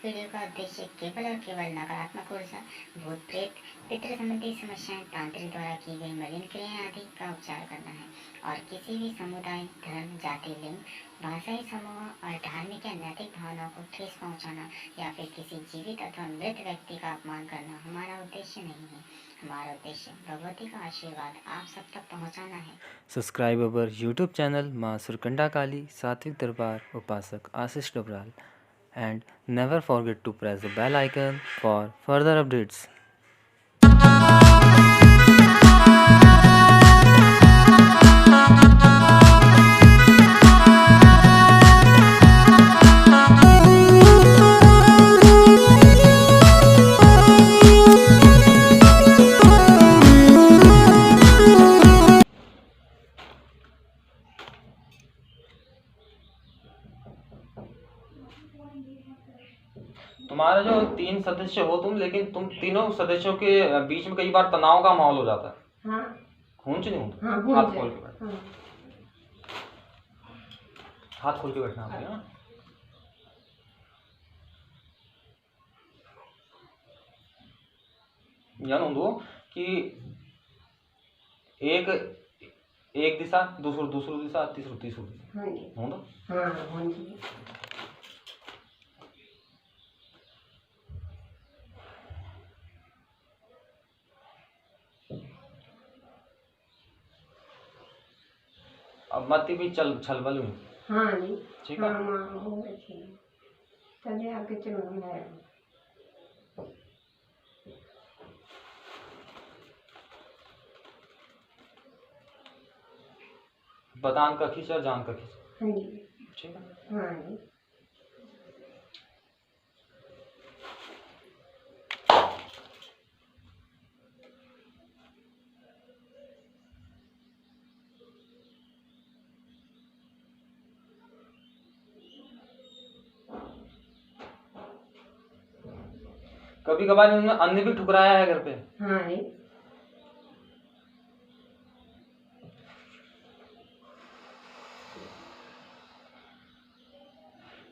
Video का उद्देश्य केवल और केवल नकारात्मक ऊर्जा, भूत प्रेत, पितृ संबंधी समस्याएं, तांत्रिक द्वारा की गई मलिन क्रियाएं आदि का उपचार करना है और किसी भी समुदाय, धर्म, जाति, लिंग, भाषाई समूह और धार्मिक या नैतिक भावनाओं को ठेस पहुंचाना या फिर किसी जीवित अथवा मृत व्यक्ति का अपमान करना हमारा उद्देश्य नहीं है। हमारा उद्देश्य भगवती का आशीर्वाद आप सब तक पहुंचाना है। Subscribe our YouTube channel माँ सुरकंडा काली सात्विक दरबार उपासक आशीष Dabral and never forget to press the bell icon for further updates. तुम्हारे जो 3 सदस्य हो तुम, लेकिन तुम तीनों सदस्यों के बीच में कई बार तनाव का माहौल हो जाता है। हाँ। खूंच नहीं होता। हाँ, हाथ खोल के बैठ। हाँ। हाथ खोल के बैठना है ना। यान दो कि एक दिशा, दूसरी दिशा, तीसरी दिशा। हाँ जी। हो दो। हाँ हाँ जी। अब मत भी छल बल में। हाँ जी। ठीक है। हाँ माँ बहुत अच्छी है। चलिए आगे चलो मैं बदान का खींच और जान का खींच। हाँ जी। ठीक है। हाँ जी। कभी कभार इन्होंने अन्य भी ठुकराया है घर पे। हाँ जी।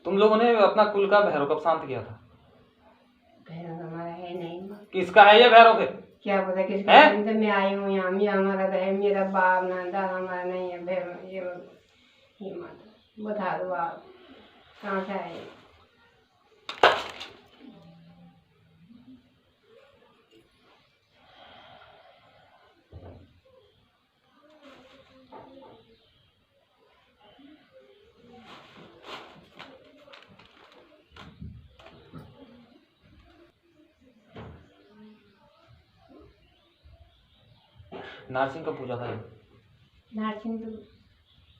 तुम लोगों ने अपना कुल का भैरव कब शांत किया था? भैरव हमारा है नहीं। किसका है ये भैरव? फिर क्या पता किसका है? जब मैं आई हूँ यहाँ, मैं हमारा तो है, मेरा बाप ना दादा हमारा नहीं है भैरव। ये मत बता दो आप कहाँ से आए? नारसिंह का पूजा था ये? नारसिंह तो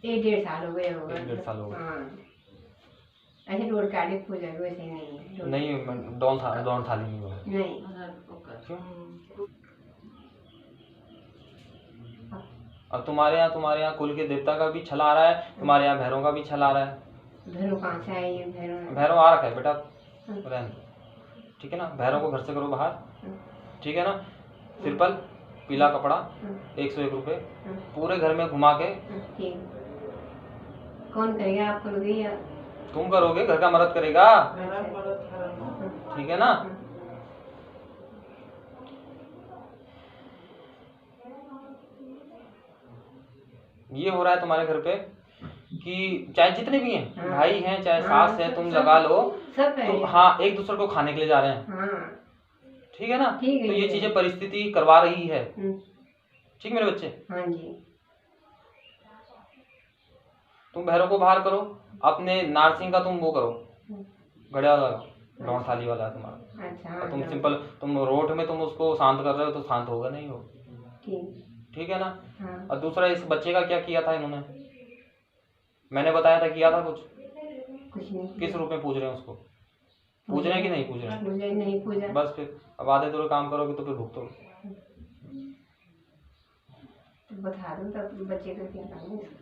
1-1.5 साल हो गए होगा। 1-1.5 साल हो गए। हाँ ऐसे रोड काटी पूजा वैसे नहीं है। नहीं, डॉन थाली नहीं हुआ। नहीं। क्यों? और तुम्हारे यहाँ कुल के देवता का भी छल आ रहा है, तुम्हारे यहाँ भैरव का भी छल आ रहा है। भैरव कहाँ से आए? ये भैरव आ रखा है बेटा, रहने दो। ठीक है ना। भैरव को घर से करो बाहर। ठीक है ना। सिंपल पीला कपड़ा 101 रुपए पूरे घर में घुमा के। कौन करेगा? आप करोगे या तुम करोगे? घर का मर्द करेगा। ठीक है ना। ये हो रहा है तुम्हारे घर पे कि चाहे जितने भी हैं, भाई हैं चाहे सास है, तुम लगा लो तो हाँ एक दूसरे को खाने के लिए जा रहे हैं। ठीक है ना। तो ये चीजें परिस्थिति करवा रही है। ठीक मेरे बच्चे। हाँ जी। तुम भैरव को बाहर करो, अपने नारसिंह का तुम वो करो, घड़िया वाला डॉन थाली वाला है तुम्हारा। अच्छा। तुम सिंपल तुम रोट में तुम उसको शांत कर रहे हो तो शांत होगा नहीं हो। ठीक है ना। और दूसरा इस बच्चे का क्या किया था इन्होंने? मैंने बताया था किया था कुछ नहीं। किस रूप में पूज रहे हैं उसको? पूज रहे हैं कि नहीं पूज रहे हैं? मुझे नहीं पूजा। बस फिर अब आधे थोड़े काम करोगे तो फिर भुगतो। तो बता दो तब बच्चे का क्या करना है।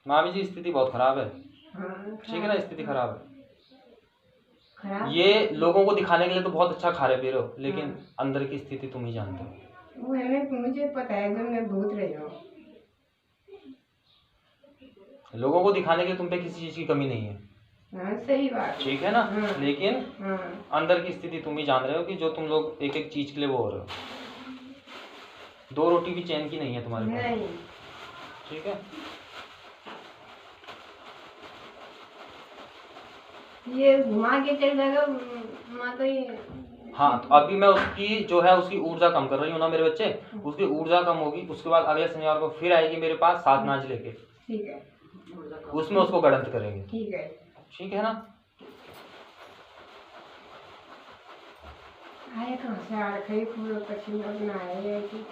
मामी जी स्थिति बहुत खराब है। हाँ, ठीक है ना। स्थिति खराब है। खराब ये लोगों को दिखाने के लिए तो बहुत अच्छा खा रहे पी रहे हो, लेकिन अंदर की स्थिति तुम ही जानते हो। वो हमें मुझे पता है जब मैं भूत रही हूँ। लोगों को दिखाने के लिए तुम पे किसी चीज की कमी नहीं है, हाँ सही बात। ठीक है ना। हाँ। लेकिन हाँ अंदर की स्थिति तुम ही जान रहे हो कि जो तुम लोग एक एक चीज के लिए वो हो रहे हो। 2 रोटी भी चैन की नहीं है तुम्हारे पास, नहीं ठीक है। ये घुमा के चल जाएगा माँ तो ये। हाँ, तो अभी मैं उसकी जो है उसकी ऊर्जा कम कर रही हूँ ना मेरे बच्चे, उसकी ऊर्जा कम होगी, उसके बाद अगले शनिवार को फिर आएगी मेरे पास 7 नाच लेके, ठीक है उसमें उसको गणित करेंगे, ठीक है। ठीक है ना। आए कहाँ से आ रखे पूरा पश्चिम अपना है कि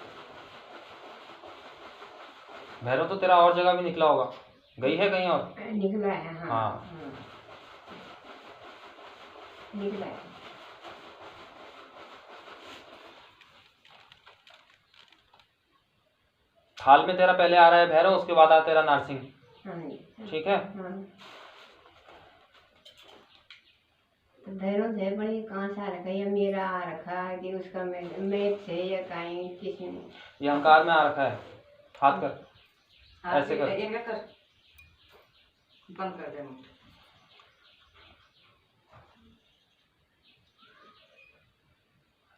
भैरव तो तेरा और जगह भी निकला होगा, गई है कहीं और? निकला है। हाँ हाँ। हाँ, निकला है। थाल में तेरा पहले आ रहा है भैरव, उसके बाद आता तेरा नारसिंह, हाँ जी ठीक है। हाँ। तो भैरव से बड़ी कहाँ से आ रखा है? ये मेरा आ रखा है कि उसका मेघ से या कहीं किसी ने। ये अहंकार में आ रखा है, हाथ कर ऐसे कर। ये कर बंद कर दे।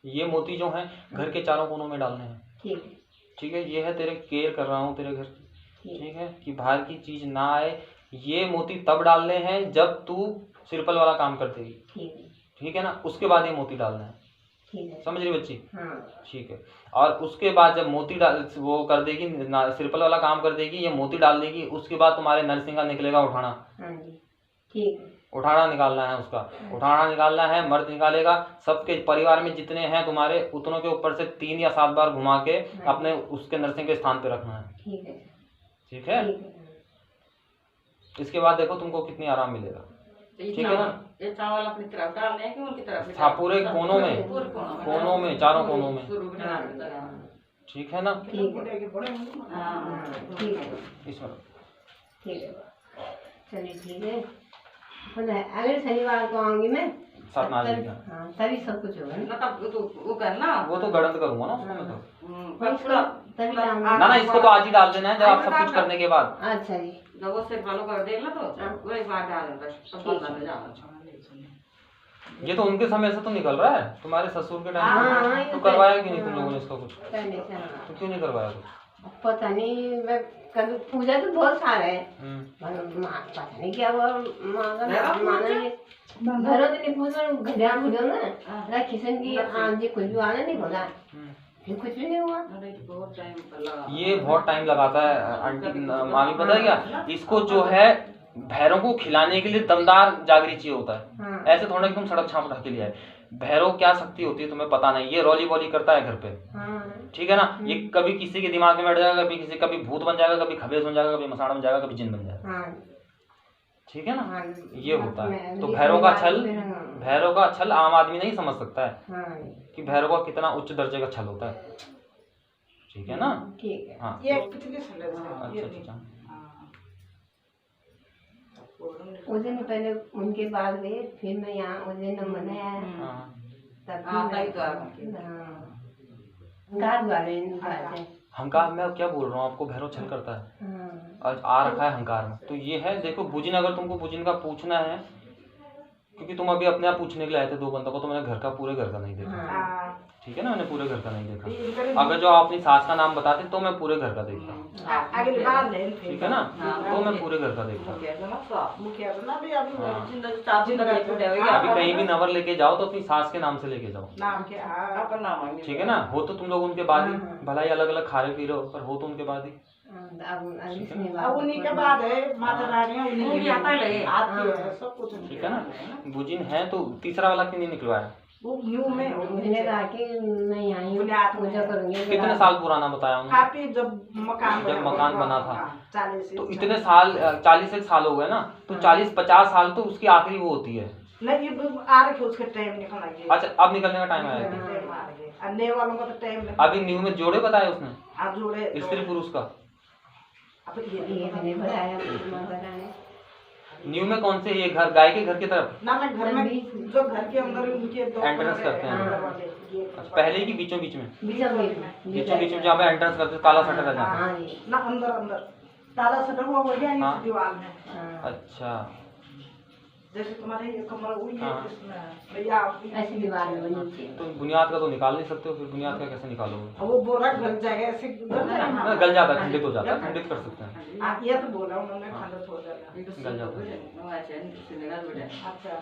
ये मोती जो हैं घर के चारों कोनों में डालने हैं, ठीक है ठीक है। ये है तेरे केयर कर रहा हूँ तेरे घर की, ठीक ठीक है, कि बाहर की चीज ना आए। ये मोती तब डालने हैं जब तू सिरपल वाला काम कर देगी, ठीक है ठीक है ना। उसके बाद ये मोती डालना है, ठीक है। समझ रही बच्ची? हाँ ठीक है। और उसके बाद जब मोती डाल वो कर देगी, सिरपल वाला काम कर देगी, ये मोती डाल देगी, उसके बाद तुम्हारे नरसिंह का निकलेगा उठाना। हाँ जी ठीक है। उठाना निकालना है उसका, उठाना निकालना है, मर्द निकालेगा। सबके परिवार में जितने हैं तुम्हारे, उतनों के ऊपर से 3 या 7 बार घुमा के अपने उसके नरसिंह के स्थान पे रखना है, ठीक है ठीक है। ठीक है। इसके बाद देखो तुमको कितनी आराम मिलेगा, ठीक है ना। ये चावल अपनी तरफ डालने हैं कि उनकी तरफ? हाँ, पूरे कोनों में, पूरे कोनों कोनों में, चारों कोनों में, शुरू में डाल देता है। ठीक है ना। ठीक है हाँ ठीक है इसमें ठीक है। चलिए ठीक है। पता है अगले शनिवार को आऊंगी मैं। साथ नाच तभी- लेगा। हाँ तभी सब कुछ होगा ना। ना तब तो वो करना। वो तो गणित करूंगा ना उसको मैं तो। पर पूरा तभी पूरा- डालूंगा। ना ना, इसको तो आज ही डाल देना है, जब आप सब कुछ करने के बाद। अच्छा जी जब वो सिर वालों कर देगा तो वो एक बार डाल देगा, सब बंद हो जाएगा। ये तो उनके समय से तो निकल रहा है, तुम्हारे ससुर के हाँ, हाँ, टाइम ये तो तो- करवाया कि नहीं तुम लोगों ने इसका कुछ? पहले से हाँ। तो क्यों नहीं करवाया कुछ? पता नहीं मैं कभी पूजा तो बहुत सारा है हम्म। पता नहीं क्या हुआ माँ का नाम माना नहीं भरो तो नहीं पूछा घड़ा भूलो ना रा किशन की आज जी कुछ भी आना नहीं बोला हम्म। फिर कुछ भी नहीं हुआ। अरे बहुत टाइम लगा। ये बहुत टाइम लगाता है आंटी मामी, पता है क्या, इसको जो है भैरों को खिलाने के लिए दमदार जागरी चाहिए होता है। हाँ ऐसे थोड़ा एकदम सड़क छाप उठा के लिए आए। भैरव क्या शक्ति होती है तुम्हें पता नहीं, ये रौली बौली करता है घर पे, हाँ ठीक है ना। ये कभी किसी के दिमाग में बैठ जाएगा, कभी भूत बन जाएगा, कभी खबेज बन जाएगा, कभी मसाण बन जाएगा, कभी जिन बन जाएगा, हाँ ठीक है ना। हाँ ये होता है। मैं- तो ये भैरव का शनिवार छल, को फिर हाँ। भैरव का छल आम आदमी नहीं समझ सकता है हाँ कि भैरव का कितना उच्च दर्जे का छल होता है, ठीक है ना। ठीक है। हाँ ये कितने साल अच्छा अच्छा। उस दिन पहले उनके बाद गए फिर मैं यहाँ उस दिन नंबर आया हाँ तब हाँ, फिर तभी तो आया। गाद वाले बात है। हंकार, मैं क्या बोल रहा हूँ आपको, भैरव छल करता है हाँ और आ रखा है हंकार में। तो ये है, देखो बुजिन, अगर तुमको बुजिन का पूछना है, क्योंकि तुम अभी अपने आप पूछने के लिए आए थे 2 बंदों को, तो मैंने घर का पूरे घर का नहीं देखा, हाँ ठीक है ना। मैंने पूरे घर का नहीं देखा। अगर जो आप अपनी सास का नाम बताते तो मैं पूरे घर का देखता, अगली बार ले ठीक है ना। तो मैं पूरे घर का देखता। अभी कहीं भी नंबर लेके जाओ तो अपनी सास के नाम से लेके जाओ, आपका नाम है। ठीक है ना। हो तो तुम लोग उनके बाद ही, भला ही अलग अलग खा रहे पी रहे हो, पर हो तो उनके बाद ही, अब उन्हीं के बाद है माता रानी, उन्हीं की आता है आती है सब कुछ। ठीक है ना। बुजिन है तो तीसरा वाला क्यों नहीं निकलवाया? वो न्यू में उसने कहा कि मैं यहाँ ही पूजा करूंगी। कितने साल पुराना बताया उन्होंने? काफी जब मकान बना था। 40 तो इतने साल, 40 साल हो गए ना, तो 40-50 साल तो उसकी आखिरी वो होती है। नहीं, ये आ रखे उसके टाइम निकलना है। अच्छा, अब निकलने का टाइम आया है। टाइम आ रहे अन्य वालों का तो टाइम नहीं। अभी न्यू में जोड़े बताए उसने, आप जोड़े स्त्री पुरुष का। अब ये ये मैंने बताया माता रानी। न्यू में कौन से, ये घर गाय के घर की तरफ ना मैं घर में जो घर के अंदर उनके दो एंट्रेंस करते हैं? अंदर वाले गेट अच्छा, पहले ही कि बीचों बीच में? बीचों बीच में जहाँ पे एंट्रेंस करते हैं, काला शटर है जहाँ? हाँ जी। ना अंदर अंदर ताला सटर हुआ हो गया हाँ। इस दीवार में। अच्छा, जैसे तुम्हारे ये कमरा हुई है हाँ। इसमें भैया ऐसी दीवार में बनी थी। तो बुनियाद का तो निकाल नहीं सकते हो, फिर बुनियाद का कैसे निकालोगे? अब वो बोरा गल जाएगा ऐसे गल जाएगा ना, गल जाता है, खंडित हो जाता है, खंडित कर सकते हैं। ये तो बोला उन्होंने खंडित हो जाएगा। गल जाता है। अच्छा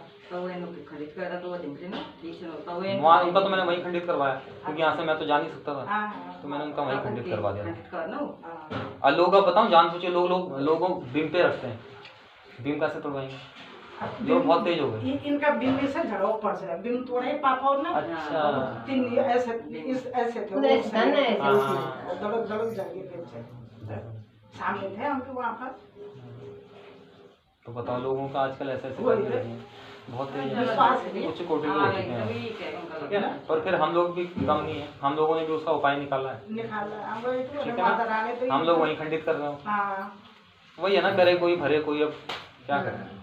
वहाँ उनका तो मैंने वहीं खंडित करवाया, क्योंकि यहाँ से मैं तो जा नहीं सकता था, हाँ तो मैंने उनका वहीं खंडित करवा दिया। हाँ। और लोग अब बताऊँ, जान सोचिए, लोगों बीम पे रखते हैं, बीम कैसे तोड़वाएंगे? लोग बहुत तेज हो गए। इनका बिम से झड़ो पड़ जाए, बिम तोड़े पापा और ना अच्छा, तीन ऐसे ऐसे थे उधर ऐसे था ना, ऐसे हाँ, उसमें। दड़क दड़क जाएंगे फिर से सामने थे हमके वहाँ पर। तो बताओ, लोगों का आजकल ऐसे ऐसे वही करने है। लगे हैं, बहुत तेज विश्वास है, नहीं। उच्च कोटि के हो चुके हैं, ठीक है ना? पर फिर हम लोग भी कम नहीं है, हम लोगों ने भी उसका उपाय निकाला है, निकाला हम वही तो ठीक है माता ना? रानी तो हम लोग वहीं खंडित कर रहे हो, हाँ वही है ना, करे कोई भरे कोई, अब क्या करें।